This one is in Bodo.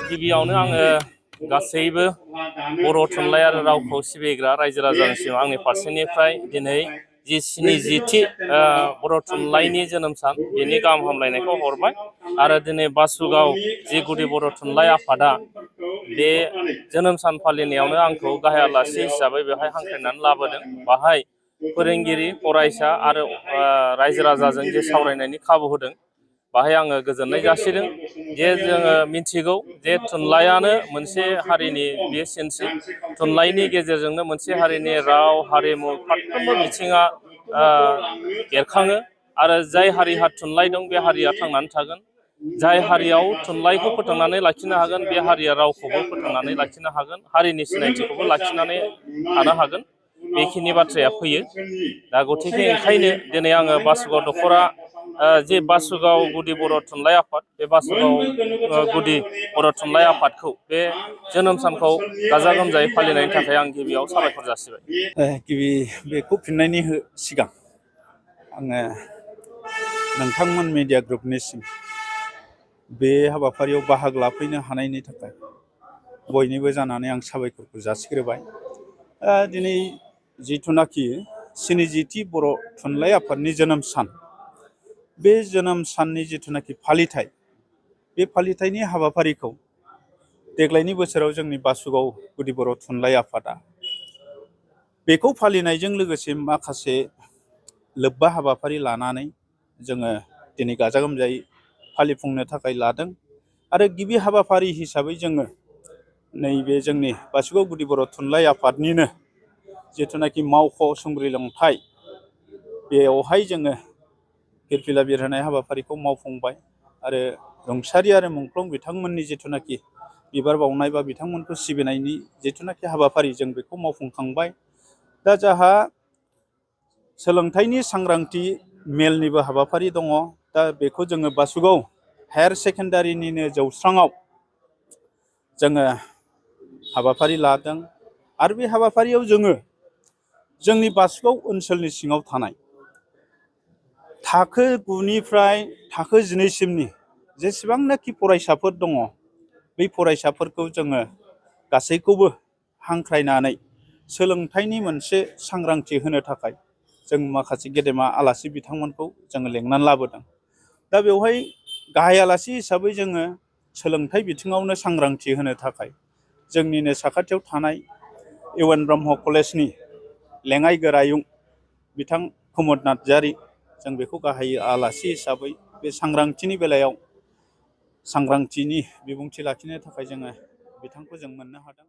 गिबियावनो आङो गासैबो बर' थुनलाइ आरो रावखौ सिबिग्रा रायजो राजानिसिम आंनि फारसेनिफ्राय दिनै जि 70थि बर' थुनलाइनि जोनोम सान बेनि गाहाम हामलायनायखौ हरबाय आरो दिनै बासुगाव जि गुदि बर' थुनलाइ आफादा बे जोनोम सान फालिनायावनो आंखौ गाहाय आलासि हिसाबै बेवहाय हांख्रायनानै लाबोदों। बाहाय फोरोंगिरि फरायसा आरो रायजो राजाजों जे सावरायनायनि खाबु होदों बाहाय आङो गोजोननाय जासिदों जे जोङो मिथिगौ जे थुनलाइयानो मोनसे हारिनि बे सिनस्रि थुनलाइनि गेजेरजोंनो मोनसे हारिनि राव हारिमु फारफ्रोमबो बिथिङा बेरखाङो आरो जाय हारिहा थुनलाइ दं बे हारिया थांनानै थागोन। जाय हारियाव थुनलाइखौ फोथांनानै लाखिनो हागोन बे हारिया रावखौबो फोथांनानै लाखिनो हागोन हारिनि सिनायथिखौबो लाखिनानै थानो हागोन बेखिनि बाथ्राया फैयो। दा गतिके ओंखायनो दिनै आङो बासुगाव दख'रा जे बासुगाव गुदि बर' थुनलाइ आफाद बे बासुगाव गुदि बर' थुनलाइ आफादखौ बे जोनोम सानखौ गाजा गोमजायै फालिनायनि थाखाय आं गिबियाव साबायखर जासिबाय। गिबि बेखौ फिननायनि सिगां आङो नोंथांमोन मिडिया ग्रुपनिसिम बे हाबाफारियाव बाहागो लाफैनो हानायनि थाखाय बयनिबो जानानै आं साबायखरखौ जासिग्रोबाय। दिनै जिथुनाखि 70थि बर' थुनलाइ आफादनि जोनोम सान बे जोनोम साननि जिथुनाखि फालिथाय बे फालिथायनि हाबाफारिखौ देग्लायनि बोसोराव जोंनि बासुगाव गुदि बर' थुनलाइ आफादा बेखौ फालिनायजों लोगोसे माखासे लोब्बा हाबाफारि लानानै जोङो दिनै गाजा गोमजायै फालिफुंनो थाखाय लादों आरो गिबि हाबाफारि हिसाबै जोङो नैबे जोंनि बासुगाव गुदि बर' थुनलाइ आफादनिनो जिथुनाखि मावख' सुंग्रि लंथाइ बेवहाय जोङो फिरफिला बिरहोनाय हाबाफारिखौ मावफुंबाय आरो रुंसारि आरो मुंख्लं बिथांमोननि जिथुनाखि बिबार बावनाय बा बिथांमोनखौ सिबिनायनि जिथुनाखि हाबाफारि जों बेखौ मावफुंखांबाय। दा जोंहा सोलोंथाइनि सांग्रांथि मेलनिबो हाबाफारि दङ। दा बेखौ जोङो बासुगाव हायार सेकेन्डारिनिनो जौस्राङाव जोङो हाबाफारि लादों आरो बे हाबाफारियाव जोङो जोंनि बासुगाव ओनसोलनि सिङाव थानाय थाखो 9निफ्राय थाखो 12सिमनि जेसेबांनाखि फरायसाफोर दङ बै फरायसाफोरखौ जोङो गासैखौबो हांख्रायनानै सोलोंथाइनि मोनसे सांग्रांथि होनो थाखाय जों माखासे गेदेमा आलासि बिथांमोनखौ जोङो लेंनानै लाबोदों। दा बेवहाय गाहाय आलासि हिसाबै जोङो सोलोंथाइ बिथिङावनो सांग्रांथि होनो थाखाय जोंनिनो साखाथियाव थानाय इउ एन ब्रह्म कलेजनि लेङाइ गोरायुं बिथां कुमद नार्जारि जों बेखौ गाहाय आलासि हिसाबै बे सांग्रांथिनि बेलायाव सांग्रांथिनि बिबुंथि लाखिनो थाखाय जोङो बिथांखौ जों मोननो हादों।